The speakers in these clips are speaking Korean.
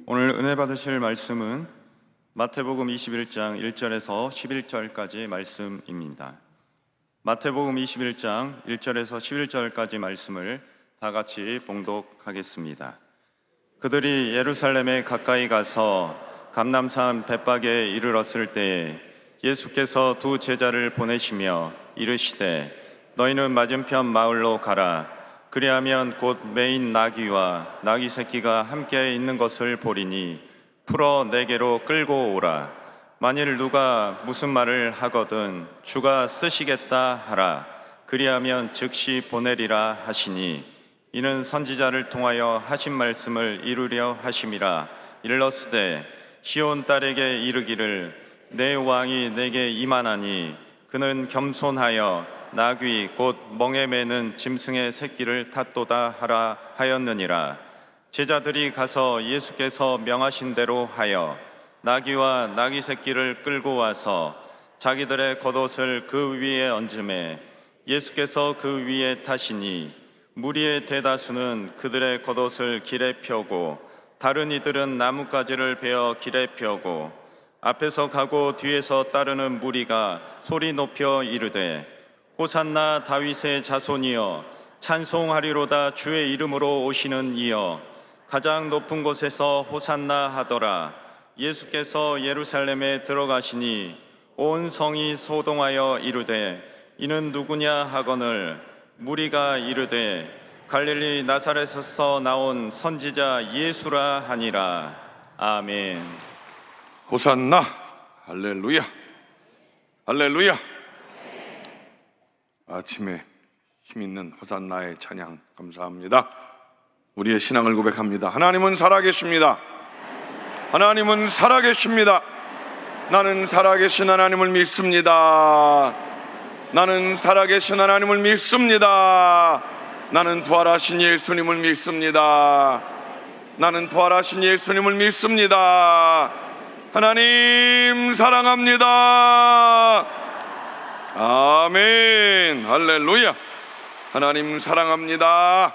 오늘 은혜 받으실 말씀은 마태복음 21장 1절에서 11절까지 말씀입니다. 마태복음 21장 1절에서 11절까지 말씀을 다 같이 봉독하겠습니다. 그들이 예루살렘에 가까이 가서 감람산 벳박에 이르렀을 때에 예수께서 두 제자를 보내시며 이르시되 너희는 맞은편 마을로 가라. 그리하면 곧 매인 나귀와 나귀 새끼가 함께 있는 것을 보리니 풀어 내게로 끌고 오라. 만일 누가 무슨 말을 하거든 주가 쓰시겠다 하라. 그리하면 즉시 보내리라 하시니 이는 선지자를 통하여 하신 말씀을 이루려 하심이라. 일러스되 시온 딸에게 이르기를 내 왕이 내게 임하나니 그는 겸손하여 나귀 곧 멍에 매는 짐승의 새끼를 탔도다 하라 하였느니라. 제자들이 가서 예수께서 명하신 대로 하여 나귀와 나귀 새끼를 끌고 와서 자기들의 겉옷을 그 위에 얹음에 예수께서 그 위에 타시니 무리의 대다수는 그들의 겉옷을 길에 펴고 다른 이들은 나뭇가지를 베어 길에 펴고 앞에서 가고 뒤에서 따르는 무리가 소리 높여 이르되 호산나 다윗의 자손이여 찬송하리로다. 주의 이름으로 오시는 이여 가장 높은 곳에서 호산나 하더라. 예수께서 예루살렘에 들어가시니 온 성이 소동하여 이르되 이는 누구냐 하거늘 무리가 이르되 갈릴리 나사렛에서 나온 선지자 예수라 하니라. 아멘. 호산나. 할렐루야. 할렐루야. 아침에 힘있는 호산나의 찬양 감사합니다. 우리의 신앙을 고백합니다. 하나님은 살아계십니다. 하나님은 살아계십니다. 나는 살아계신 하나님을 믿습니다. 나는 살아계신 하나님을 믿습니다. 나는 부활하신 예수님을 믿습니다. 나는 부활하신 예수님을 믿습니다. 하나님 사랑합니다. 아멘. 할렐루야. 하나님 사랑합니다.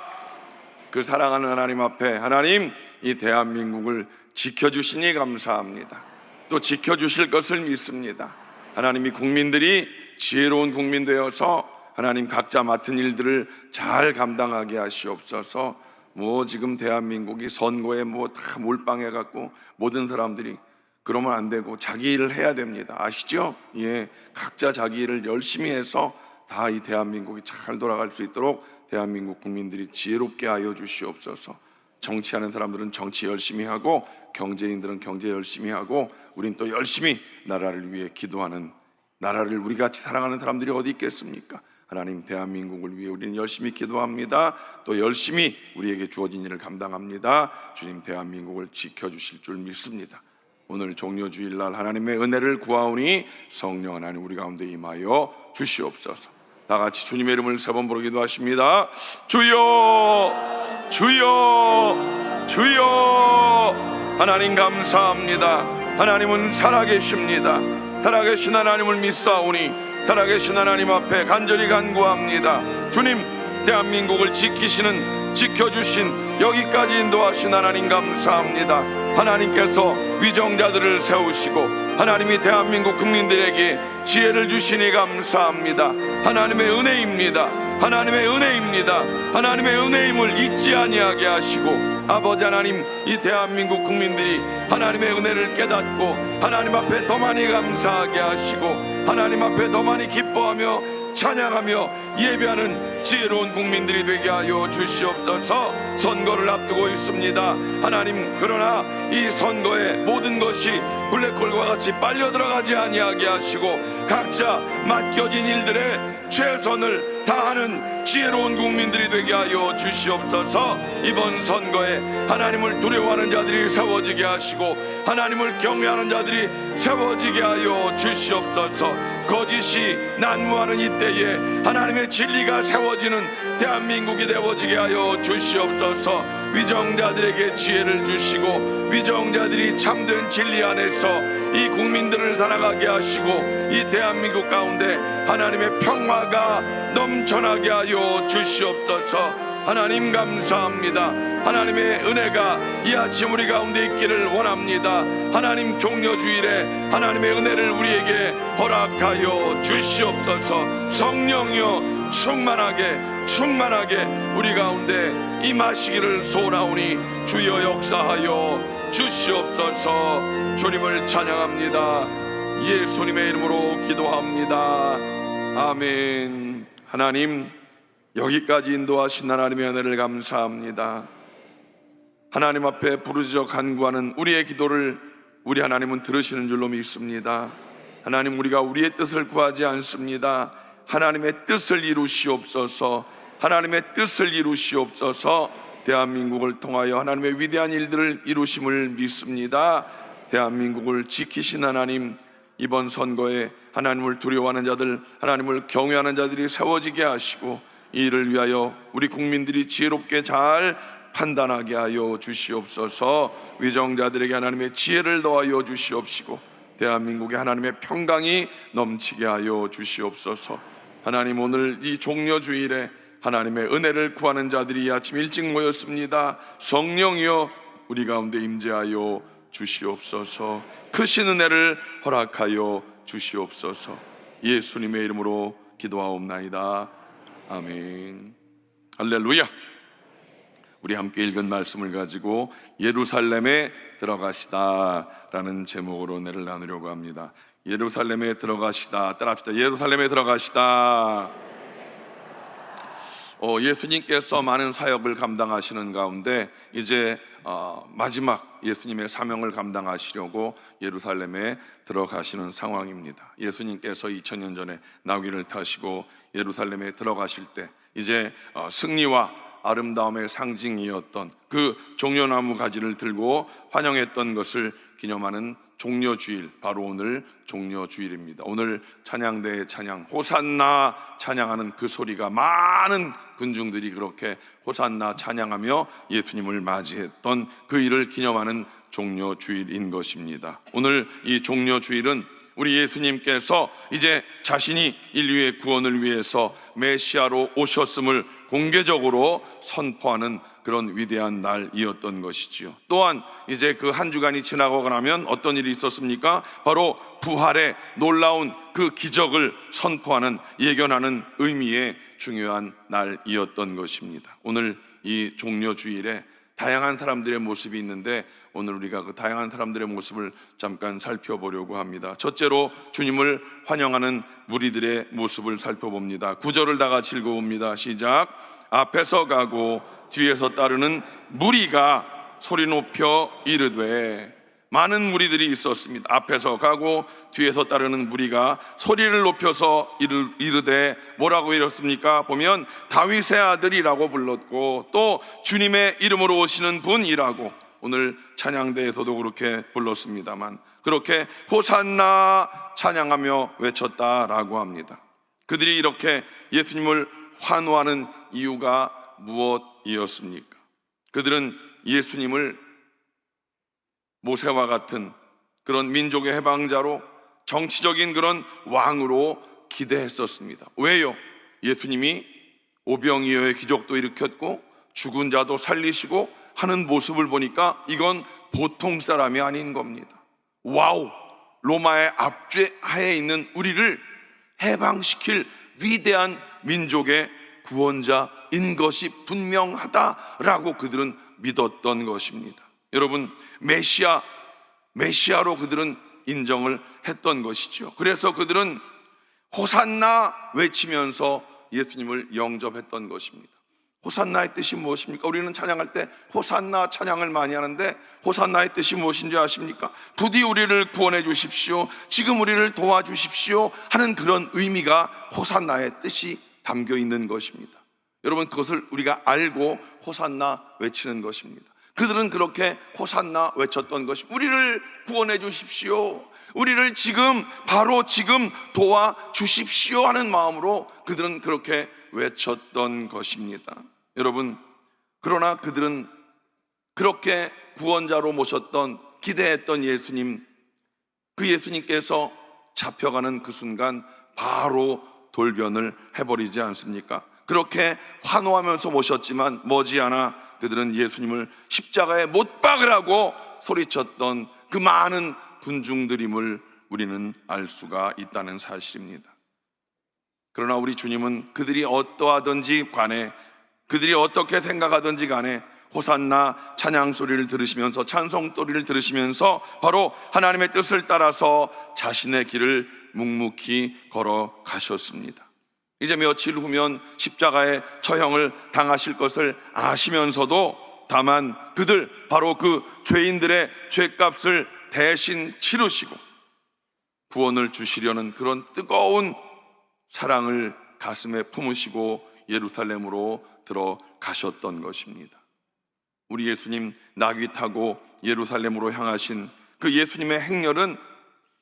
그 사랑하는 하나님 앞에 하나님 이 대한민국을 지켜주시니 감사합니다. 또 지켜주실 것을 믿습니다. 하나님이 국민들이 지혜로운 국민 되어서 하나님 각자 맡은 일들을 잘 감당하게 하시옵소서. 지금 대한민국이 선거에 다 몰빵해갖고 모든 사람들이 그러면 안 되고 자기 일을 해야 됩니다. 아시죠? 예, 각자 자기 일을 열심히 해서 다 이 대한민국이 잘 돌아갈 수 있도록 대한민국 국민들이 지혜롭게 하여 주시옵소서. 정치하는 사람들은 정치 열심히 하고 경제인들은 경제 열심히 하고 우린 또 열심히 나라를 위해 기도하는, 나라를 우리 같이 사랑하는 사람들이 어디 있겠습니까? 하나님 대한민국을 위해 우리는 열심히 기도합니다. 또 열심히 우리에게 주어진 일을 감당합니다. 주님 대한민국을 지켜주실 줄 믿습니다. 오늘 종료주일날 하나님의 은혜를 구하오니 성령 하나님 우리 가운데 임하여 주시옵소서. 다 같이 주님의 이름을 세 번 부르기도 하십니다. 주여 주여 주여. 하나님 감사합니다. 하나님은 살아계십니다. 살아계신 하나님을 믿사오니 살아계신 하나님 앞에 간절히 간구합니다. 주님 대한민국을 지켜주신 여기까지 인도하신 하나님 감사합니다. 하나님께서 위정자들을 세우시고 하나님이 대한민국 국민들에게 지혜를 주시니 감사합니다. 하나님의 은혜입니다. 하나님의 은혜입니다. 하나님의 은혜임을 잊지 아니하게 하시고 아버지 하나님 이 대한민국 국민들이 하나님의 은혜를 깨닫고 하나님 앞에 더 많이 감사하게 하시고 하나님 앞에 더 많이 기뻐하며 찬양하며 예배하는 지혜로운 국민들이 되게 하여 주시옵소서. 선거를 앞두고 있습니다. 하나님 그러나 이 선거의 모든 것이 블랙홀과 같이 빨려 들어가지 아니하게 하시고 각자 맡겨진 일들에 최선을 다하는 지혜로운 국민들이 되게 하여 주시옵소서. 이번 선거에 하나님을 두려워하는 자들이 세워지게 하시고 하나님을 경외하는 자들이 세워지게 하여 주시옵소서. 거짓이 난무하는 이때에 하나님의 진리가 세워지는 대한민국이 되어지게 하여 주시옵소서. 위정자들에게 지혜를 주시고 위정자들이 참된 진리 안에서 이 국민들을 살아가게 하시고 이 대한민국 가운데 하나님의 평화가 넘쳐나게 하여 주시옵소서. 하나님 감사합니다. 하나님의 은혜가 이 아침 우리 가운데 있기를 원합니다. 하나님 종려주일에 하나님의 은혜를 우리에게 허락하여 주시옵소서. 성령이여 충만하게 우리 가운데 임하시기를 소원하오니 주여 역사하여 주시옵소서. 주님을 찬양합니다. 예수님의 이름으로 기도합니다. 아멘. 하나님, 여기까지 인도하신 하나님의 은혜를 감사합니다. 하나님 앞에 부르짖어 간구하는 우리의 기도를 우리 하나님은 들으시는 줄로 믿습니다. 하나님, 우리가 우리의 뜻을 구하지 않습니다. 하나님의 뜻을 이루시옵소서. 하나님의 뜻을 이루시옵소서. 대한민국을 통하여 하나님의 위대한 일들을 이루심을 믿습니다. 대한민국을 지키신 하나님, 이번 선거에 하나님을 두려워하는 자들, 하나님을 경외하는 자들이 세워지게 하시고 이 일을 위하여 우리 국민들이 지혜롭게 잘 판단하게 하여 주시옵소서. 위정자들에게 하나님의 지혜를 더하여 주시옵시고 대한민국에 하나님의 평강이 넘치게 하여 주시옵소서. 하나님, 오늘 이 종려주일에 하나님의 은혜를 구하는 자들이 아침 일찍 모였습니다. 성령이여 우리 가운데 임재하여 주시옵소서. 크신 은혜를 허락하여 주시옵소서. 예수님의 이름으로 기도하옵나이다. 아멘. 할렐루야. 우리 함께 읽은 말씀을 가지고 예루살렘에 들어가시다 라는 제목으로 은혜를 나누려고 합니다. 예루살렘에 들어가시다. 따라합시다. 예루살렘에 들어가시다. 예수님께서 많은 사역을 감당하시는 가운데 이제 마지막 예수님의 사명을 감당하시려고 예루살렘에 들어가시는 상황입니다. 예수님께서 2000년 전에 나귀를 타시고 예루살렘에 들어가실 때 이제 승리와 아름다움의 상징이었던 그 종려나무 가지를 들고 환영했던 것을 기념하는 종려주일, 바로 오늘 종려주일입니다. 오늘 찬양대의 찬양, 호산나 찬양하는 그 소리가 많은 군중들이 그렇게 호산나 찬양하며 예수님을 맞이했던 그 일을 기념하는 종려주일인 것입니다. 오늘 이 종려주일은 우리 예수님께서 이제 자신이 인류의 구원을 위해서 메시아로 오셨음을 공개적으로 선포하는 그런 위대한 날이었던 것이지요. 또한 이제 그 한 주간이 지나고 나면 어떤 일이 있었습니까? 바로 부활의 놀라운 그 기적을 선포하는, 예견하는 의미의 중요한 날이었던 것입니다. 오늘 이 종려주일에 다양한 사람들의 모습이 있는데 오늘 우리가 그 다양한 사람들의 모습을 잠깐 살펴보려고 합니다. 첫째로 주님을 환영하는 무리들의 모습을 살펴봅니다. 9절을 다 같이 읽어봅니다. 시작. 앞에서 가고 뒤에서 따르는 무리가 소리 높여 이르되. 많은 무리들이 있었습니다. 앞에서 가고 뒤에서 따르는 무리가 소리를 높여서 이르되 뭐라고 이랬습니까? 보면 다윗의 아들이라고 불렀고 또 주님의 이름으로 오시는 분이라고 오늘 찬양대에서도 그렇게 불렀습니다만 그렇게 호산나 찬양하며 외쳤다라고 합니다. 그들이 이렇게 예수님을 환호하는 이유가 무엇이었습니까? 그들은 예수님을 모세와 같은 그런 민족의 해방자로, 정치적인 그런 왕으로 기대했었습니다. 왜요? 예수님이 오병이어의 기적도 일으켰고 죽은 자도 살리시고 하는 모습을 보니까 이건 보통 사람이 아닌 겁니다. 와우! 로마의 압제하에 있는 우리를 해방시킬 위대한 민족의 구원자인 것이 분명하다라고 그들은 믿었던 것입니다. 여러분, 메시아로 그들은 인정을 했던 것이죠. 그래서 그들은 호산나 외치면서 예수님을 영접했던 것입니다. 호산나의 뜻이 무엇입니까? 우리는 찬양할 때 호산나 찬양을 많이 하는데 호산나의 뜻이 무엇인지 아십니까? 부디 우리를 구원해 주십시오, 지금 우리를 도와주십시오 하는 그런 의미가 호산나의 뜻이 담겨 있는 것입니다. 여러분, 그것을 우리가 알고 호산나 외치는 것입니다. 그들은 그렇게 호산나 외쳤던 것입니다. 우리를 구원해 주십시오, 우리를 지금 바로 지금 도와주십시오 하는 마음으로 그들은 그렇게 외쳤던 것입니다. 여러분, 그러나 그들은 그렇게 구원자로 모셨던, 기대했던 예수님, 그 예수님께서 잡혀가는 그 순간 바로 돌변을 해버리지 않습니까? 그렇게 환호하면서 모셨지만 머지않아 그들은 예수님을 십자가에 못 박으라고 소리쳤던 그 많은 군중들임을 우리는 알 수가 있다는 사실입니다. 그러나 우리 주님은 그들이 어떠하든지 간에, 그들이 어떻게 생각하든지 간에 호산나 찬양 소리를 들으시면서, 찬송 소리를 들으시면서 바로 하나님의 뜻을 따라서 자신의 길을 묵묵히 걸어가셨습니다. 이제 며칠 후면 십자가의 처형을 당하실 것을 아시면서도 다만 그들, 바로 그 죄인들의 죄값을 대신 치르시고 구원을 주시려는 그런 뜨거운 사랑을 가슴에 품으시고 예루살렘으로 들어가셨던 것입니다. 우리 예수님 나귀 타고 예루살렘으로 향하신 그 예수님의 행렬은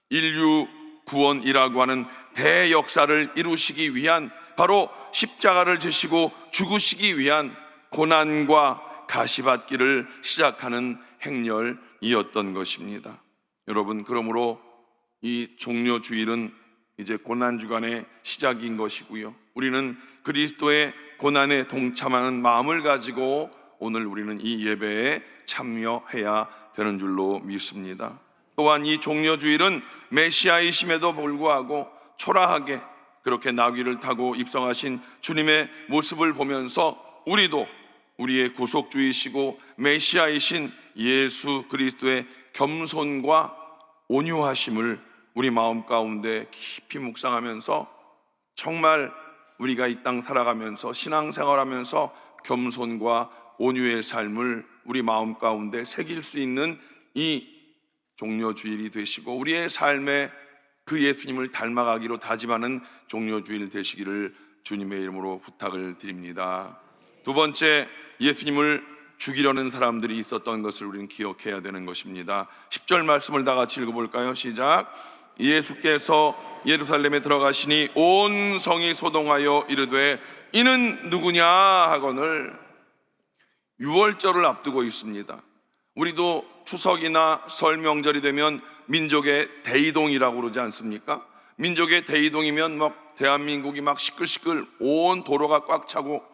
인류 구원이라고 하는 대역사를 이루시기 위한, 바로 십자가를 지시고 죽으시기 위한 고난과 가시받기를 시작하는 행렬이었던 것입니다. 여러분, 그러므로 이 종려주일은 이제 고난주간의 시작인 것이고요, 우리는 그리스도의 고난에 동참하는 마음을 가지고 오늘 우리는 이 예배에 참여해야 되는 줄로 믿습니다. 또한 이 종려주일은 메시아이심에도 불구하고 초라하게 그렇게 나귀를 타고 입성하신 주님의 모습을 보면서 우리도 우리의 구속주이시고 메시아이신 예수 그리스도의 겸손과 온유하심을 우리 마음 가운데 깊이 묵상하면서 정말 우리가 이 땅 살아가면서 신앙생활하면서 겸손과 온유의 삶을 우리 마음 가운데 새길 수 있는 이 종려주일이 되시고 우리의 삶에 그 예수님을 닮아가기로 다짐하는 종려주일 되시기를 주님의 이름으로 부탁을 드립니다. 두 번째, 예수님을 죽이려는 사람들이 있었던 것을 우리는 기억해야 되는 것입니다. 10절 말씀을 다 같이 읽어볼까요? 시작. 예수께서 예루살렘에 들어가시니 온 성이 소동하여 이르되 이는 누구냐 하거늘. 유월절을 앞두고 있습니다. 우리도 추석이나 설 명절이 되면 민족의 대이동이라고 그러지 않습니까? 민족의 대이동이면 막 대한민국이 막 시끌시끌 온 도로가 꽉 차고,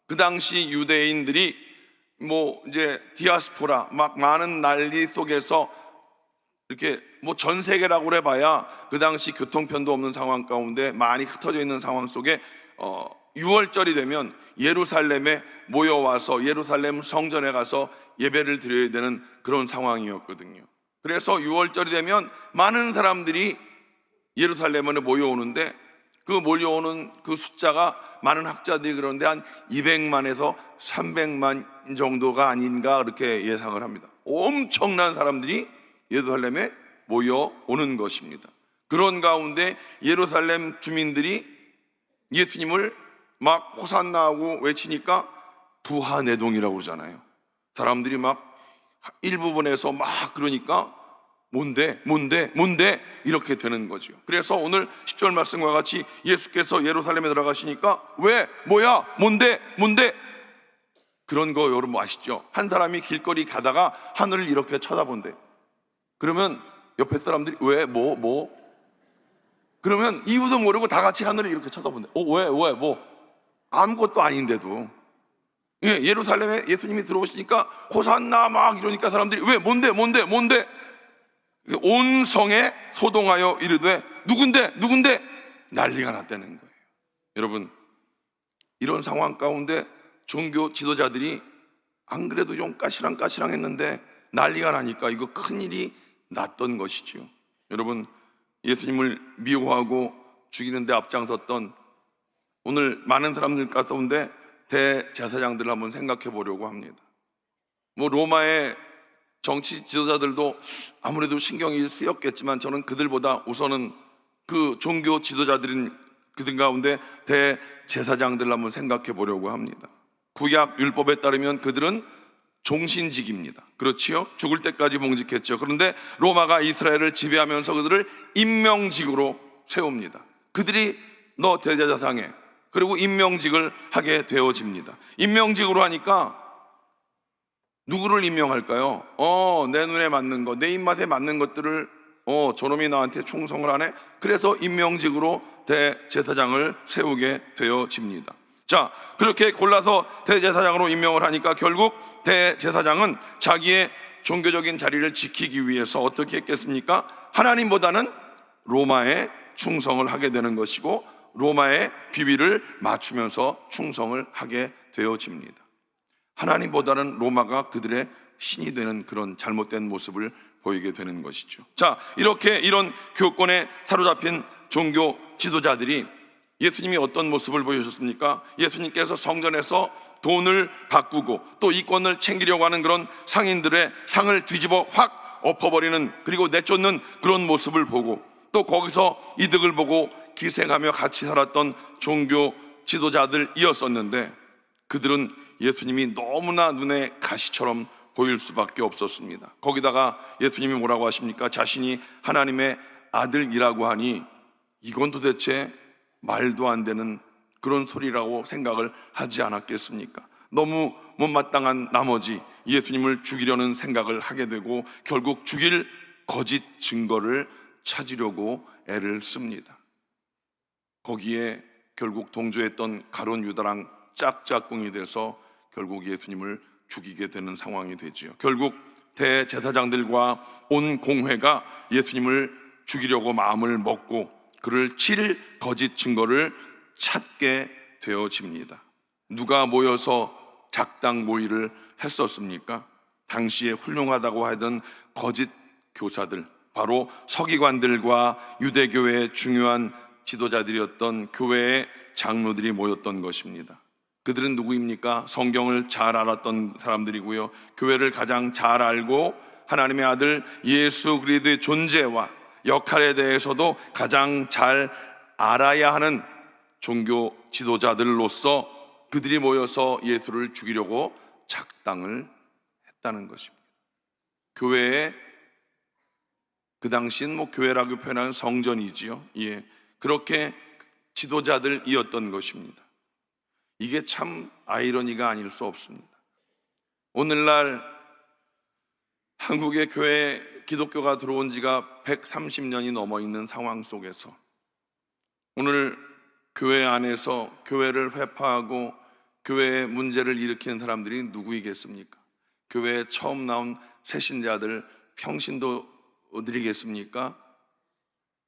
그 당시 유대인들이 뭐 이제 디아스포라 막 많은 난리 속에서 이렇게 뭐 전 세계라고 그래 봐야 그 당시 교통편도 없는 상황 가운데 많이 흩어져 있는 상황 속에 6월절이 되면 예루살렘에 모여와서 예루살렘 성전에 가서 예배를 드려야 되는 그런 상황이었거든요. 그래서 6월절이 되면 많은 사람들이 예루살렘에 모여오는데, 그 몰려오는 그 숫자가 많은 학자들이 그러는데 한 200만에서 300만 정도가 아닌가 그렇게 예상을 합니다. 엄청난 사람들이 예루살렘에 모여오는 것입니다. 그런 가운데 예루살렘 주민들이 예수님을 막 호산나하고 외치니까 부하내동이라고 그러잖아요. 사람들이 막 일부분에서 막 그러니까 뭔데 이렇게 되는 거죠. 그래서 오늘 10절 말씀과 같이 예수께서 예루살렘에 들어가시니까 왜? 뭐야? 뭔데? 그런 거 여러분 아시죠? 한 사람이 길거리 가다가 하늘을 이렇게 쳐다본대. 그러면 옆에 사람들이 왜? 뭐? 그러면 이유도 모르고 다 같이 하늘을 이렇게 쳐다본대. 왜? 뭐? 아무것도 아닌데도. 예루살렘에 예수님이 들어오시니까 호산나 막 이러니까 사람들이 왜? 뭔데? 온 성에 소동하여 이르되 누군데? 난리가 났다는 거예요. 여러분, 이런 상황 가운데 종교 지도자들이 안 그래도 좀 까시랑까시랑했는데 난리가 나니까 이거 큰일이 났던 것이죠. 여러분, 예수님을 미워하고 죽이는 데 앞장섰던 오늘 많은 사람들 가운데 대제사장들을 한번 생각해 보려고 합니다. 뭐 로마의 정치 지도자들도 아무래도 신경이 쓰였겠지만 저는 그들보다 우선은 그 종교 지도자들인 그들 가운데 대제사장들을 한번 생각해 보려고 합니다. 구약 율법에 따르면 그들은 종신직입니다. 그렇지요? 죽을 때까지 봉직했죠. 그런데 로마가 이스라엘을 지배하면서 그들을 임명직으로 세웁니다. 그들이 너 대제사장에, 그리고 임명직을 하게 되어집니다. 임명직으로 하니까 누구를 임명할까요? 내 눈에 맞는 거, 내 입맛에 맞는 것들을 저놈이 나한테 충성을 하네. 그래서 임명직으로 대제사장을 세우게 되어집니다. 자, 그렇게 골라서 대제사장으로 임명을 하니까 결국 대제사장은 자기의 종교적인 자리를 지키기 위해서 어떻게 했겠습니까? 하나님보다는 로마에 충성을 하게 되는 것이고 로마의 비위를 맞추면서 충성을 하게 되어집니다. 하나님보다는 로마가 그들의 신이 되는 그런 잘못된 모습을 보이게 되는 것이죠. 자, 이렇게 이런 교권에 사로잡힌 종교 지도자들이 예수님이 어떤 모습을 보여주셨습니까? 예수님께서 성전에서 돈을 바꾸고 또 이권을 챙기려고 하는 그런 상인들의 상을 뒤집어 확 엎어버리는, 그리고 내쫓는 그런 모습을 보고, 또 거기서 이득을 보고 기생하며 같이 살았던 종교 지도자들이었었는데, 그들은 예수님이 너무나 눈에 가시처럼 보일 수밖에 없었습니다. 거기다가 예수님이 뭐라고 하십니까? 자신이 하나님의 아들이라고 하니 이건 도대체 말도 안 되는 그런 소리라고 생각을 하지 않았겠습니까? 너무 못마땅한 나머지 예수님을 죽이려는 생각을 하게 되고 결국 죽일 거짓 증거를 찾으려고 애를 씁니다. 거기에 결국 동조했던 가룟 유다랑 짝짝꿍이 돼서 결국 예수님을 죽이게 되는 상황이 되지요. 결국 대제사장들과 온 공회가 예수님을 죽이려고 마음을 먹고 그를 칠 거짓 증거를 찾게 되어집니다. 누가 모여서 작당 모의를 했었습니까? 당시에 훌륭하다고 하던 거짓 교사들, 바로 서기관들과 유대교회의 중요한 지도자들이었던 교회의 장로들이 모였던 것입니다. 그들은 누구입니까? 성경을 잘 알았던 사람들이고요, 교회를 가장 잘 알고 하나님의 아들 예수 그리스도의 존재와 역할에 대해서도 가장 잘 알아야 하는 종교 지도자들로서 그들이 모여서 예수를 죽이려고 작당을 했다는 것입니다. 교회에, 그 당시엔 교회라고 표현하는 성전이지요. 예, 그렇게 지도자들이었던 것입니다. 이게 참 아이러니가 아닐 수 없습니다. 오늘날 한국의 교회, 기독교가 들어온 지가 130년이 넘어 있는 상황 속에서 오늘 교회 안에서 교회를 회파하고 교회의 문제를 일으키는 사람들이 누구이겠습니까? 교회에 처음 나온 새신자들 평신도 드리겠습니까?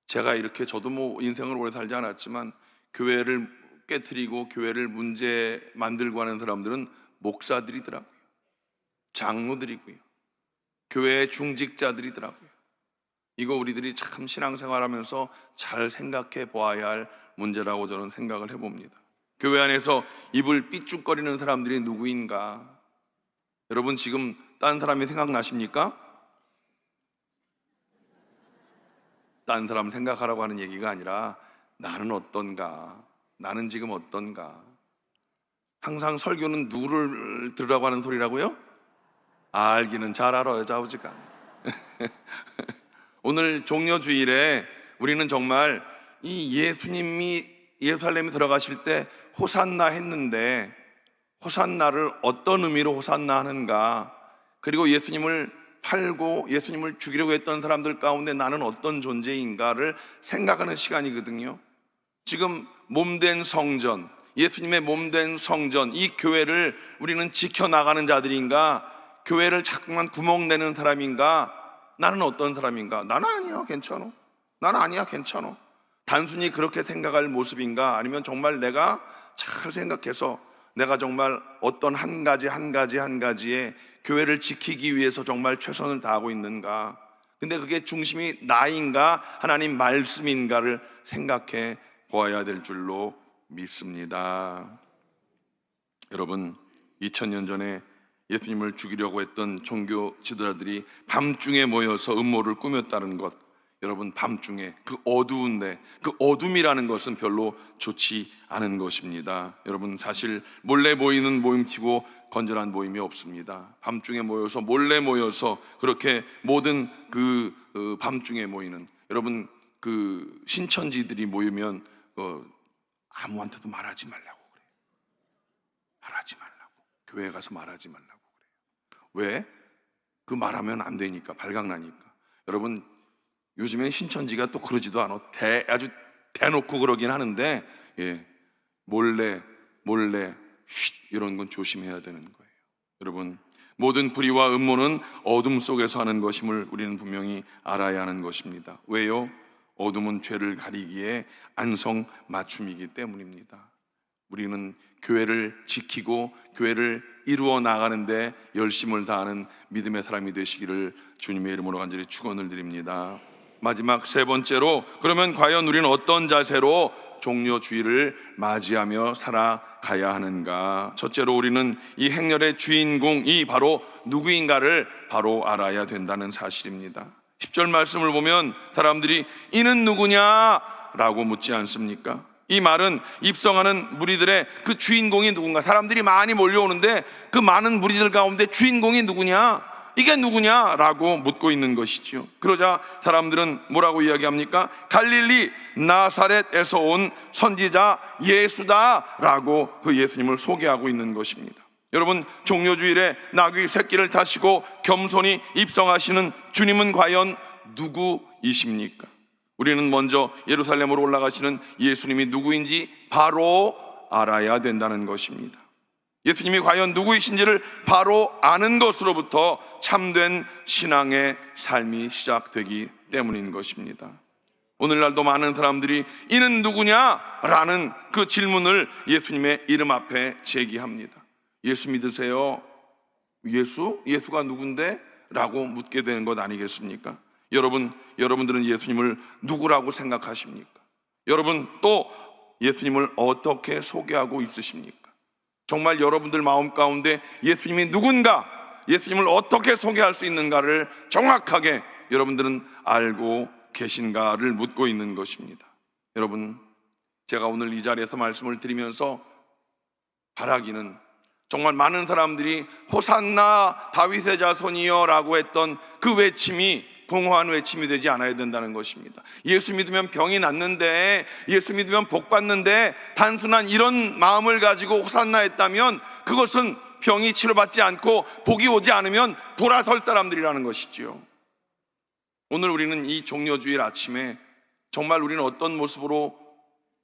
제가 이렇게, 저도 인생을 오래 살지 않았지만 교회를 깨트리고 교회를 문제 만들고 하는 사람들은 목사들이더라고요, 장로들이고요, 교회의 중직자들이더라고요. 이거 우리들이 참 신앙생활하면서 잘 생각해 보아야 할 문제라고 저는 생각을 해봅니다. 교회 안에서 입을 삐죽거리는 사람들이 누구인가? 여러분 지금 딴 사람이 생각나십니까? 딴 사람 생각하라고 하는 얘기가 아니라 나는 어떤가? 나는 지금 어떤가? 항상 설교는 누구를 들으라고 하는 소리라고요? 알기는 잘 알아요, 좌우지간. 오늘 종려주일에 우리는 정말 이 예수님이 예루살렘에 들어가실 때 호산나 했는데 호산나를 어떤 의미로 호산나 하는가, 그리고 예수님을 팔고 예수님을 죽이려고 했던 사람들 가운데 나는 어떤 존재인가를 생각하는 시간이거든요. 지금 몸된 성전, 예수님의 몸된 성전, 이 교회를 우리는 지켜나가는 자들인가, 교회를 자꾸만 구멍내는 사람인가, 나는 어떤 사람인가? 나는 아니야, 괜찮아. 나는 아니야, 괜찮아. 단순히 그렇게 생각할 모습인가? 아니면 정말 내가 잘 생각해서 내가 정말 어떤 한 가지의 교회를 지키기 위해서 정말 최선을 다하고 있는가? 근데 그게 중심이 나인가 하나님 말씀인가를 생각해 보아야 될 줄로 믿습니다. 여러분, 2000년 전에 예수님을 죽이려고 했던 종교 지도자들이 밤중에 모여서 음모를 꾸몄다는 것, 여러분 밤중에 그 어두운데, 그 어둠이라는 것은 별로 좋지 않은 것입니다. 여러분 사실 몰래 모이는 모임치고 건전한 모임이 없습니다. 밤중에 모여서 몰래 모여서 그렇게 모든 그 밤중에 모이는, 여러분 그 신천지들이 모이면 아무한테도 말하지 말라고 그래요. 말하지 말라고, 교회에 가서 말하지 말라고 그래요. 왜? 그 말하면 안 되니까, 발각나니까. 여러분 요즘엔 신천지가 또 그러지도 않아. 아주 대놓고 그러긴 하는데, 예, 몰래 몰래, 이런 건 조심해야 되는 거예요. 여러분, 모든 불의와 음모는 어둠 속에서 하는 것임을 우리는 분명히 알아야 하는 것입니다. 왜요? 어둠은 죄를 가리기에 안성맞춤이기 때문입니다. 우리는 교회를 지키고 교회를 이루어 나가는데 열심을 다하는 믿음의 사람이 되시기를 주님의 이름으로 간절히 축원을 드립니다. 마지막 세 번째로, 그러면 과연 우리는 어떤 자세로 종려주의를 맞이하며 살아가야 하는가? 첫째로 우리는 이 행렬의 주인공이 바로 누구인가를 바로 알아야 된다는 사실입니다. 10절 말씀을 보면 사람들이 이는 누구냐? 라고 묻지 않습니까? 이 말은 입성하는 무리들의 그 주인공이 누군가, 사람들이 많이 몰려오는데 그 많은 무리들 가운데 주인공이 누구냐? 이게 누구냐라고 묻고 있는 것이지요. 그러자 사람들은 뭐라고 이야기합니까? 갈릴리 나사렛에서 온 선지자 예수다라고 그 예수님을 소개하고 있는 것입니다. 여러분, 종려주일에 나귀 새끼를 타시고 겸손히 입성하시는 주님은 과연 누구이십니까? 우리는 먼저 예루살렘으로 올라가시는 예수님이 누구인지 바로 알아야 된다는 것입니다. 예수님이 과연 누구이신지를 바로 아는 것으로부터 참된 신앙의 삶이 시작되기 때문인 것입니다. 오늘날도 많은 사람들이 이는 누구냐라는 그 질문을 예수님의 이름 앞에 제기합니다. 예수 믿으세요? 예수가 누군데? 라고 묻게 되는 것 아니겠습니까? 여러분들은 예수님을 누구라고 생각하십니까? 여러분 또 예수님을 어떻게 소개하고 있으십니까? 정말 여러분들 마음 가운데 예수님이 누군가, 예수님을 어떻게 소개할 수 있는가를 정확하게 여러분들은 알고 계신가를 묻고 있는 것입니다. 여러분, 제가 오늘 이 자리에서 말씀을 드리면서 바라기는, 정말 많은 사람들이 호산나 다윗의 자손이여 라고 했던 그 외침이 공허한 외침이 되지 않아야 된다는 것입니다. 예수 믿으면 병이 낫는데, 예수 믿으면 복 받는데, 단순한 이런 마음을 가지고 호산나 했다면 그것은 병이 치료받지 않고 복이 오지 않으면 돌아설 사람들이라는 것이지요. 오늘 우리는 이 종려주일 아침에 정말 우리는 어떤 모습으로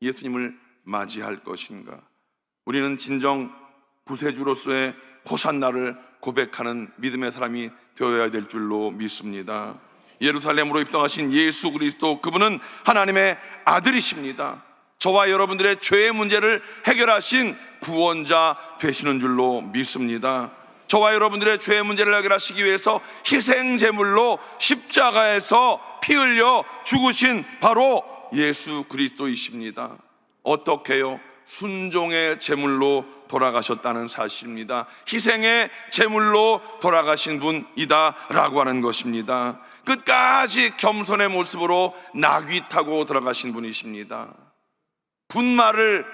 예수님을 맞이할 것인가? 우리는 진정 구세주로서의 호산나를 고백하는 믿음의 사람이 되어야 될 줄로 믿습니다. 예루살렘으로 입성하신 예수 그리스도, 그분은 하나님의 아들이십니다. 저와 여러분들의 죄의 문제를 해결하신 구원자 되시는 줄로 믿습니다. 저와 여러분들의 죄의 문제를 해결하시기 위해서 희생제물로 십자가에서 피 흘려 죽으신 바로 예수 그리스도이십니다. 어떻게요? 순종의 제물로 돌아가셨다는 사실입니다. 희생의 제물로 돌아가신 분이다라고 하는 것입니다. 끝까지 겸손의 모습으로 나귀 타고 들어가신 분이십니다. 분말을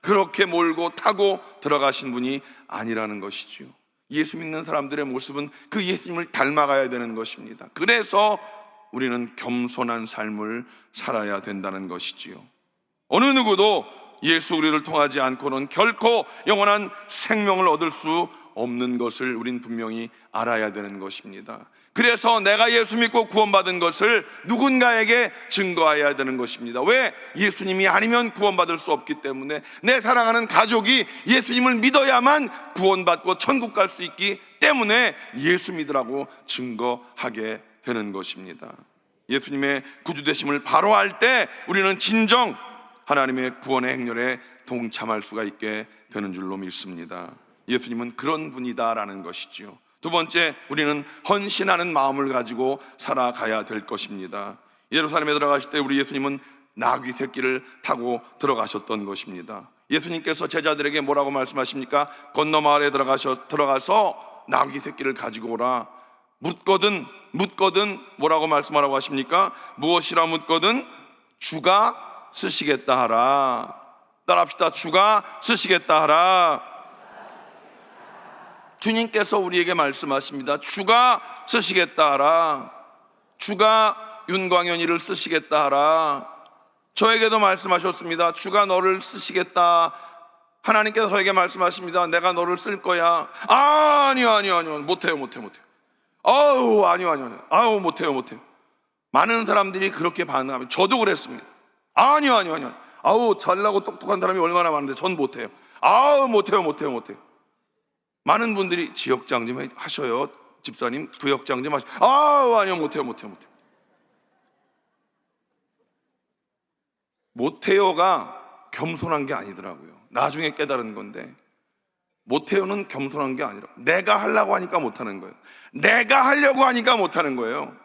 그렇게 몰고 타고 들어가신 분이 아니라는 것이지요. 예수 믿는 사람들의 모습은 그 예수님을 닮아가야 되는 것입니다. 그래서 우리는 겸손한 삶을 살아야 된다는 것이지요. 어느 누구도 예수 그리스도를 통하지 않고는 결코 영원한 생명을 얻을 수 없는 것을 우린 분명히 알아야 되는 것입니다. 그래서 내가 예수 믿고 구원받은 것을 누군가에게 증거해야 되는 것입니다. 왜? 예수님이 아니면 구원받을 수 없기 때문에 내 사랑하는 가족이 예수님을 믿어야만 구원받고 천국 갈 수 있기 때문에 예수 믿으라고 증거하게 되는 것입니다. 예수님의 구주되심을 바로 알 때 우리는 진정 하나님의 구원의 행렬에 동참할 수가 있게 되는 줄로 믿습니다. 예수님은 그런 분이다라는 것이지요. 두 번째, 우리는 헌신하는 마음을 가지고 살아가야 될 것입니다. 예루살렘에 들어가실 때 우리 예수님은 나귀 새끼를 타고 들어가셨던 것입니다. 예수님께서 제자들에게 뭐라고 말씀하십니까? 건너 마을에 들어가서 나귀 새끼를 가지고 오라. 묻거든 뭐라고 말씀하라고 하십니까? 무엇이라 묻거든 주가 쓰시겠다 하라. 따라합시다. 주가 쓰시겠다 하라. 주님께서 우리에게 말씀하십니다. 주가 쓰시겠다 하라. 주가 윤광현이를 쓰시겠다 하라. 저에게도 말씀하셨습니다. 주가 너를 쓰시겠다. 하나님께서 저에게 말씀하십니다. 내가 너를 쓸 거야. 아니요. 못해요. 아니요. 못해요. 많은 사람들이 그렇게 반응하면 저도 그랬습니다. 아니요. 잘나고 똑똑한 사람이 얼마나 많은데 전 못해요. 아우 못해요. 많은 분들이 지역장 좀 하셔요. 집사님 구역장 좀 하셔요. 아우 아니요 못해요. 못해요가 겸손한 게 아니더라고요. 나중에 깨달은 건데, 못해요는 겸손한 게 아니라 내가 하려고 하니까 못하는 거예요. 내가 하려고 하니까 못하는 거예요.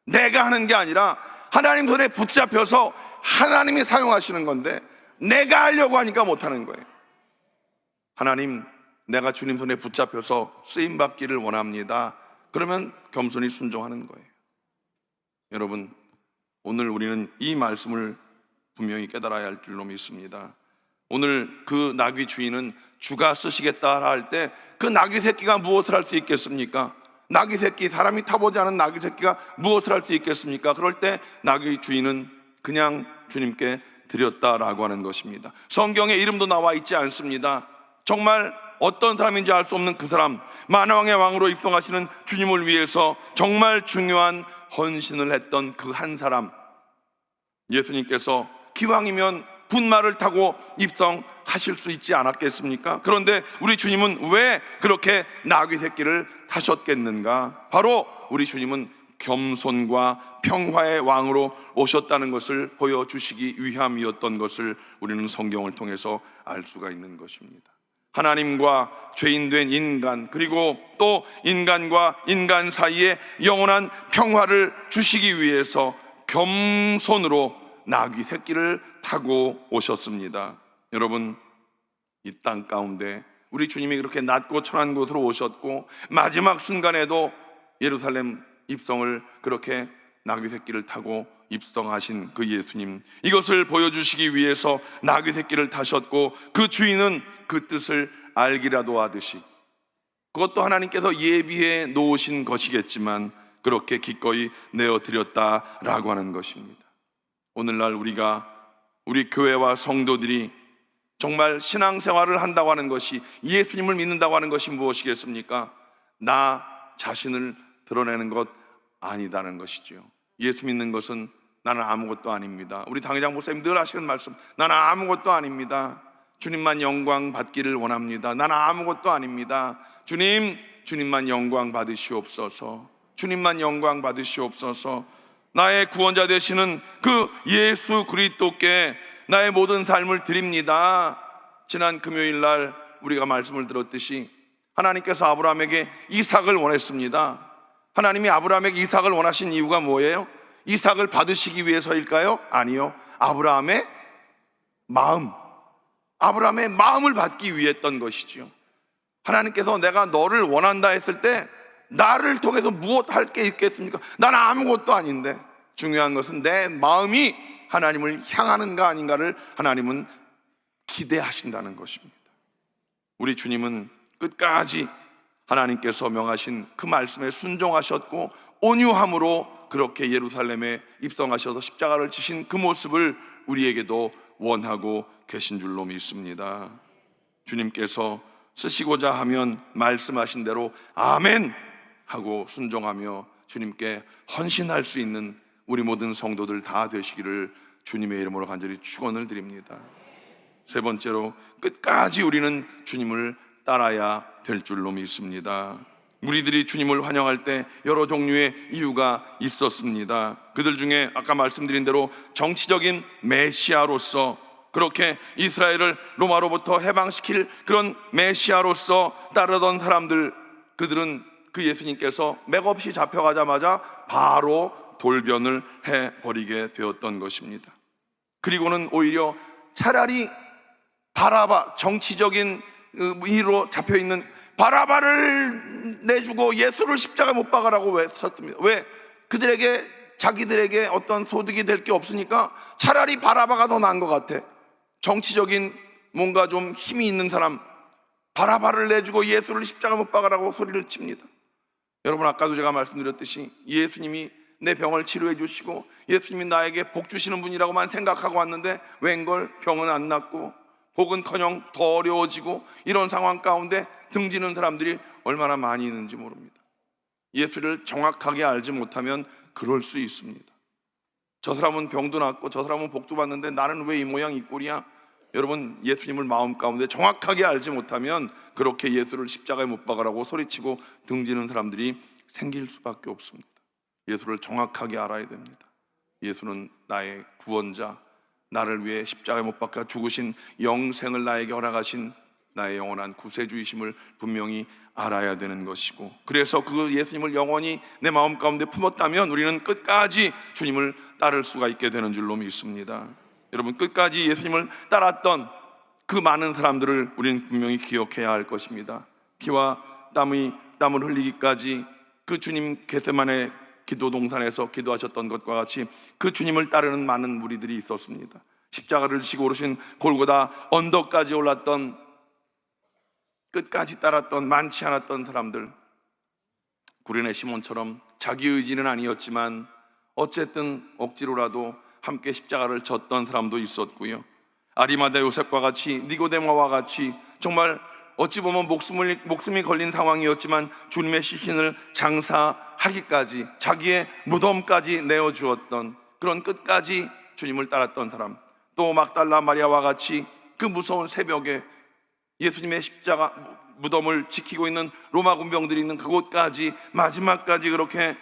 내가 하는 게 아니라 하나님 손에 붙잡혀서 하나님이 사용하시는 건데 내가 하려고 하니까 못하는 거예요. 하나님, 내가 주님 손에 붙잡혀서 쓰임받기를 원합니다. 그러면 겸손히 순종하는 거예요. 여러분, 오늘 우리는 이 말씀을 분명히 깨달아야 할 줄로 믿습니다. 오늘 그 나귀 주인은 주가 쓰시겠다 할 때 그 나귀 새끼가 무엇을 할 수 있겠습니까? 나귀 새끼, 사람이 타보지 않은 나귀 새끼가 무엇을 할 수 있겠습니까? 그럴 때 나귀 주인은 그냥 주님께 드렸다라고 하는 것입니다. 성경에 이름도 나와 있지 않습니다. 정말 어떤 사람인지 알 수 없는 그 사람, 만왕의 왕으로 입성하시는 주님을 위해서 정말 중요한 헌신을 했던 그 한 사람, 예수님께서 기왕이면 분마를 타고 입성하실 수 있지 않았겠습니까? 그런데 우리 주님은 왜 그렇게 나귀 새끼를 타셨겠는가? 바로 우리 주님은 겸손과 평화의 왕으로 오셨다는 것을 보여주시기 위함이었던 것을 우리는 성경을 통해서 알 수가 있는 것입니다. 하나님과 죄인된 인간, 그리고 또 인간과 인간 사이에 영원한 평화를 주시기 위해서 겸손으로 나귀 새끼를 타고 오셨습니다. 여러분, 이 땅 가운데 우리 주님이 그렇게 낮고 천한 곳으로 오셨고 마지막 순간에도 예루살렘 입성을 그렇게 나귀 새끼를 타고 입성하신 그 예수님, 이것을 보여주시기 위해서 나귀 새끼를 타셨고, 그 주인은 그 뜻을 알기라도 하듯이, 그것도 하나님께서 예비해 놓으신 것이겠지만 그렇게 기꺼이 내어드렸다라고 하는 것입니다. 오늘날 우리 교회와 성도들이 정말 신앙생활을 한다고 하는 것이, 예수님을 믿는다고 하는 것이 무엇이겠습니까? 나 자신을 드러내는 것 아니다는 것이지요. 예수 믿는 것은 나는 아무것도 아닙니다. 우리 당회장 목사님 늘 하시는 말씀, 나는 아무것도 아닙니다. 주님만 영광 받기를 원합니다. 나는 아무것도 아닙니다. 주님만 영광 받으시옵소서. 주님만 영광 받으시옵소서. 나의 구원자 되시는 그 예수 그리스도께 나의 모든 삶을 드립니다. 지난 금요일 날 우리가 말씀을 들었듯이 하나님께서 아브라함에게 이삭을 원했습니다. 하나님이 아브라함에게 이삭을 원하신 이유가 뭐예요? 이삭을 받으시기 위해서일까요? 아니요. 아브라함의 마음을 받기 위했던 것이지요. 하나님께서 내가 너를 원한다 했을 때 나를 통해서 무엇 할 게 있겠습니까? 나는 아무것도 아닌데, 중요한 것은 내 마음이 하나님을 향하는가 아닌가를 하나님은 기대하신다는 것입니다. 우리 주님은 끝까지 하나님께서 명하신 그 말씀에 순종하셨고 온유함으로 그렇게 예루살렘에 입성하셔서 십자가를 지신 그 모습을 우리에게도 원하고 계신 줄로 믿습니다. 주님께서 쓰시고자 하면 말씀하신 대로 아멘 하고 순종하며 주님께 헌신할 수 있는 우리 모든 성도들 다 되시기를 주님의 이름으로 간절히 축원을 드립니다. 세 번째로, 끝까지 우리는 주님을 따라야 될 줄로 믿습니다. 무리들이 주님을 환영할 때 여러 종류의 이유가 있었습니다. 그들 중에 아까 말씀드린 대로 정치적인 메시아로서, 그렇게 이스라엘을 로마로부터 해방시킬 그런 메시아로서 따르던 사람들, 그들은 그 예수님께서 맥없이 잡혀가자마자 바로 돌변을 해버리게 되었던 것입니다. 그리고는 오히려 차라리 바라바, 정치적인 이유로 잡혀있는 바라바를 내주고 예수를 십자가에 못 박으라고 했었습니다. 왜? 그들에게, 자기들에게 어떤 소득이 될 게 없으니까 차라리 바라바가 더 나은 것 같아. 정치적인 뭔가 좀 힘이 있는 사람, 바라바를 내주고 예수를 십자가 못 박으라고 소리를 칩니다. 여러분, 아까도 제가 말씀드렸듯이 예수님이 내 병을 치료해 주시고 예수님이 나에게 복 주시는 분이라고만 생각하고 왔는데 웬걸 병은 안 낫고 복은커녕 더 어려워지고, 이런 상황 가운데 등지는 사람들이 얼마나 많이 있는지 모릅니다. 예수를 정확하게 알지 못하면 그럴 수 있습니다. 저 사람은 병도 낫고 저 사람은 복도 받는데 나는 왜 이 모양 이 꼴이야? 여러분, 예수님을 마음 가운데 정확하게 알지 못하면 그렇게 예수를 십자가에 못 박으라고 소리치고 등지는 사람들이 생길 수밖에 없습니다. 예수를 정확하게 알아야 됩니다. 예수는 나의 구원자, 나를 위해 십자가에 못 박혀 죽으신, 영생을 나에게 허락하신 나의 영원한 구세주이심을 분명히 알아야 되는 것이고, 그래서 그 예수님을 영원히 내 마음 가운데 품었다면 우리는 끝까지 주님을 따를 수가 있게 되는 줄로 믿습니다. 여러분, 끝까지 예수님을 따랐던 그 많은 사람들을 우리는 분명히 기억해야 할 것입니다. 피와 땀을 흘리기까지 그 주님 겟세마네 기도 동산에서 기도하셨던 것과 같이 그 주님을 따르는 많은 무리들이 있었습니다. 십자가를 지고 오르신 골고다 언덕까지 올랐던, 끝까지 따랐던 많지 않았던 사람들, 구레네 시몬처럼 자기 의지는 아니었지만 어쨌든 억지로라도 함께 십자가를 졌던 사람도 있었고요. 아리마다 요셉과 같이, 니고데모와 같이 정말 어찌 보면 목숨이 걸린 상황이었지만 주님의 시신을 장사하기까지, 자기의 무덤까지 내어주었던, 그런 끝까지 주님을 따랐던 사람, 또 막달라 마리아와 같이 그 무서운 새벽에 예수님의 십자가 무덤을 지키고 있는 로마 군병들이 있는 그곳까지, 마지막까지 그렇게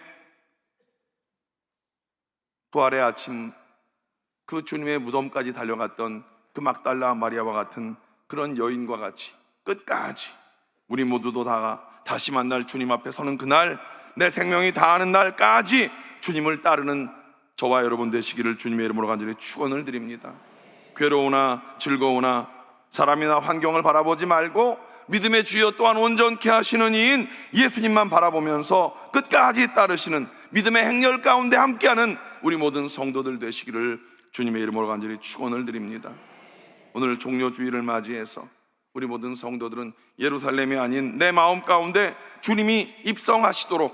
부활의 아침 그 주님의 무덤까지 달려갔던 그 막달라 마리아와 같은 그런 여인과 같이 끝까지 우리 모두도 다시 만날 주님 앞에 서는 그날, 내 생명이 다하는 날까지 주님을 따르는 저와 여러분 되시기를 주님의 이름으로 간절히 축원을 드립니다. 괴로우나 즐거우나 사람이나 환경을 바라보지 말고 믿음의 주여 또한 온전케 하시는 이인 예수님만 바라보면서 끝까지 따르시는 믿음의 행렬 가운데 함께하는 우리 모든 성도들 되시기를 주님의 이름으로 간절히 축원을 드립니다. 오늘 종료주일을 맞이해서 우리 모든 성도들은 예루살렘이 아닌 내 마음 가운데 주님이 입성하시도록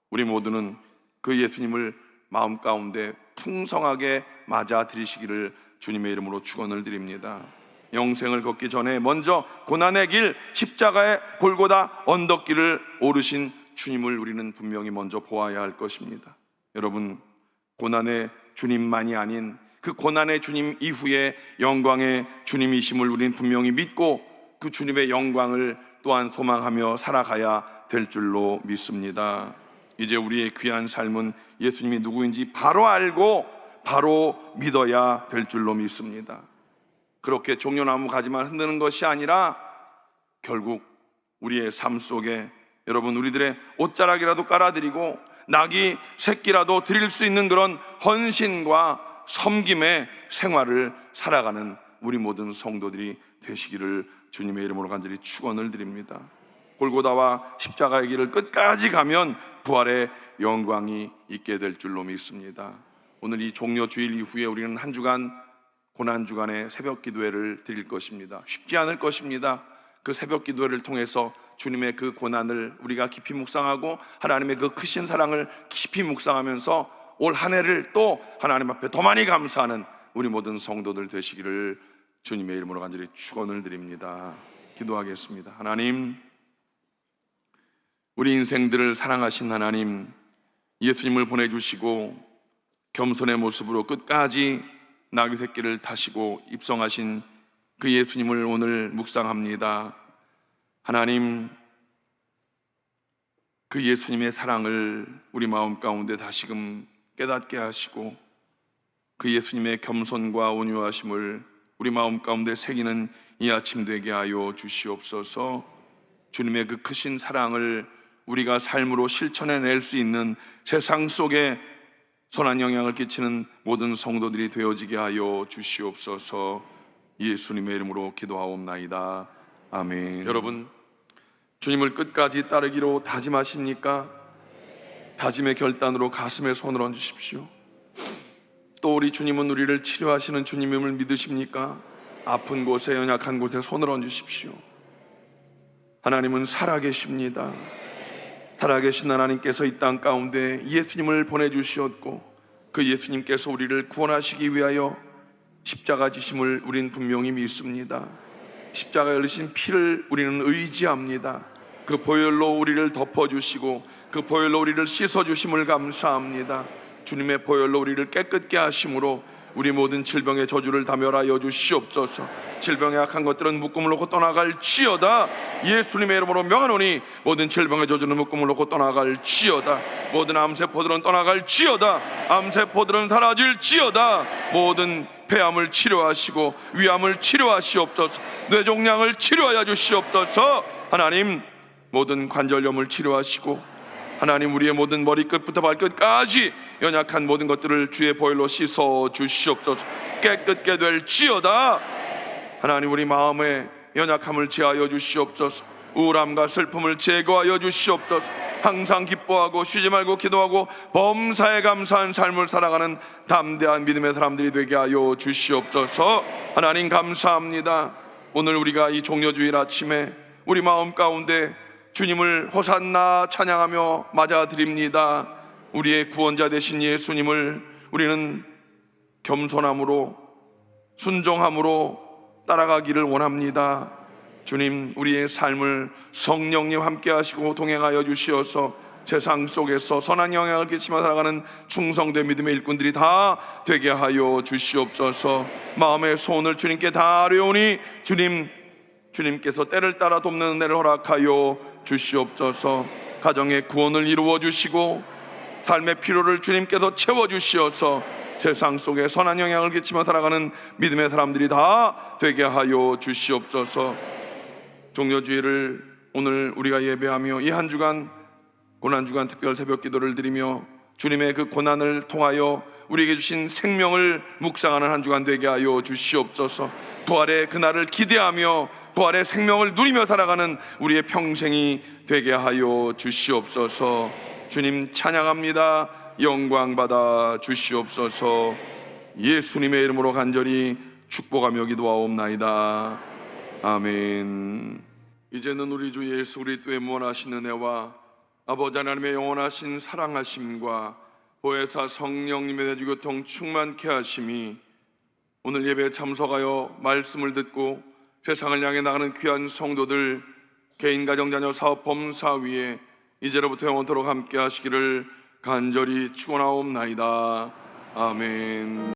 우리 모두는 그 예수님을 마음 가운데 풍성하게 맞아들이시기를 주님의 이름으로 축원을 드립니다. 영생을 걷기 전에 먼저 고난의 길, 십자가의 골고다 언덕길을 오르신 주님을 우리는 분명히 먼저 보아야 할 것입니다. 여러분, 고난의 주님만이 아닌 그 고난의 주님 이후에 영광의 주님이심을 우리는 분명히 믿고 그 주님의 영광을 또한 소망하며 살아가야 될 줄로 믿습니다. 이제 우리의 귀한 삶은 예수님이 누구인지 바로 알고 바로 믿어야 될 줄로 믿습니다. 그렇게 종려나무 가지만 흔드는 것이 아니라 결국 우리의 삶 속에 여러분, 우리들의 옷자락이라도 깔아드리고 낙이 새끼라도 드릴 수 있는 그런 헌신과 섬김의 생활을 살아가는 우리 모든 성도들이 되시기를 주님의 이름으로 간절히 축원을 드립니다. 골고다와 십자가의 길을 끝까지 가면 부활의 영광이 있게 될 줄로 믿습니다. 오늘 이 종려 주일 이후에 우리는 한 주간 고난 주간의 새벽 기도회를 드릴 것입니다. 쉽지 않을 것입니다. 그 새벽 기도회를 통해서 주님의 그 고난을 우리가 깊이 묵상하고 하나님의 그 크신 사랑을 깊이 묵상하면서 올 한 해를 또 하나님 앞에 더 많이 감사하는 우리 모든 성도들 되시기를 주님의 이름으로 간절히 축원을 드립니다. 기도하겠습니다. 하나님, 우리 인생들을 사랑하신 하나님, 예수님을 보내주시고 겸손의 모습으로 끝까지 나귀 새끼를 타시고 입성하신 그 예수님을 오늘 묵상합니다. 하나님, 그 예수님의 사랑을 우리 마음 가운데 다시금 깨닫게 하시고 그 예수님의 겸손과 온유하심을 우리 마음 가운데 새기는 이 아침 되게 하여 주시옵소서. 주님의 그 크신 사랑을 우리가 삶으로 실천해낼 수 있는 세상 속에 선한 영향을 끼치는 모든 성도들이 되어지게 하여 주시옵소서. 예수님의 이름으로 기도하옵나이다. 아멘. 여러분, 주님을 끝까지 따르기로 다짐하십니까? 다짐의 결단으로 가슴에 손을 얹으십시오. 또 우리 주님은 우리를 치료하시는 주님임을 믿으십니까? 아픈 곳에, 연약한 곳에 손을 얹으십시오. 하나님은 살아계십니다. 살아계신 하나님께서 이 땅 가운데 예수님을 보내주셨고 그 예수님께서 우리를 구원하시기 위하여 십자가 지심을 우리는 분명히 믿습니다. 십자가에 흘리신 피를 우리는 의지합니다. 그 보혈로 우리를 덮어주시고 그 보혈로 우리를 씻어주심을 감사합니다. 주님의 보혈로 우리를 깨끗게 하심으로 우리 모든 질병의 저주를 다 멸하여 주시옵소서. 질병에 약한 것들은 묶음을 놓고 떠나갈지어다. 예수님의 이름으로 명하노니 모든 질병의 저주는 묶음을 놓고 떠나갈지어다. 모든 암세포들은 떠나갈지어다. 암세포들은 사라질지어다. 모든 폐암을 치료하시고 위암을 치료하시옵소서. 뇌종양을 치료하여 주시옵소서. 하나님, 모든 관절염을 치료하시고 하나님, 우리의 모든 머리끝부터 발끝까지 연약한 모든 것들을 주의 보혈로 씻어 주시옵소서. 깨끗게 될지어다. 하나님, 우리 마음의 연약함을 제하여 주시옵소서. 우울함과 슬픔을 제거하여 주시옵소서. 항상 기뻐하고 쉬지 말고 기도하고 범사에 감사한 삶을 살아가는 담대한 믿음의 사람들이 되게 하여 주시옵소서. 하나님, 감사합니다. 오늘 우리가 이 종려주일 아침에 우리 마음 가운데 주님을 호산나 찬양하며 맞아드립니다. 우리의 구원자 되신 예수님을 우리는 겸손함으로 순종함으로 따라가기를 원합니다. 주님, 우리의 삶을 성령님 함께 하시고 동행하여 주시어서 세상 속에서 선한 영향을 끼치며 살아가는 충성된 믿음의 일꾼들이 다 되게 하여 주시옵소서. 마음의 소원을 주님께 다하려오니 주님께서 때를 따라 돕는 은혜를 허락하여 주시옵소서. 가정의 구원을 이루어 주시고 삶의 필요를 주님께서 채워 주시어서 세상 속에 선한 영향을 끼치며 살아가는 믿음의 사람들이 다 되게 하여 주시옵소서. 종려주일을 오늘 우리가 예배하며 이 한 주간 고난주간 특별 새벽 기도를 드리며 주님의 그 고난을 통하여 우리에게 주신 생명을 묵상하는 한 주간 되게 하여 주시옵소서. 부활의 그날을 기대하며 부활의 생명을 누리며 살아가는 우리의 평생이 되게 하여 주시옵소서. 주님 찬양합니다. 영광 받아 주시옵소서. 예수님의 이름으로 간절히 축복하며 기도하옵나이다. 아멘. 이제는 우리 주 예수 그리스도의 무한하신 은혜와 아버지 하나님의 영원하신 사랑하심과 보혜사 성령님의 내주교통 충만케 하심이 오늘 예배에 참석하여 말씀을 듣고 세상을 향해 나가는 귀한 성도들 개인 가정 자녀 사업 범사 위에 이제로부터 영원토록 함께 하시기를 간절히 축원하옵나이다. 아멘.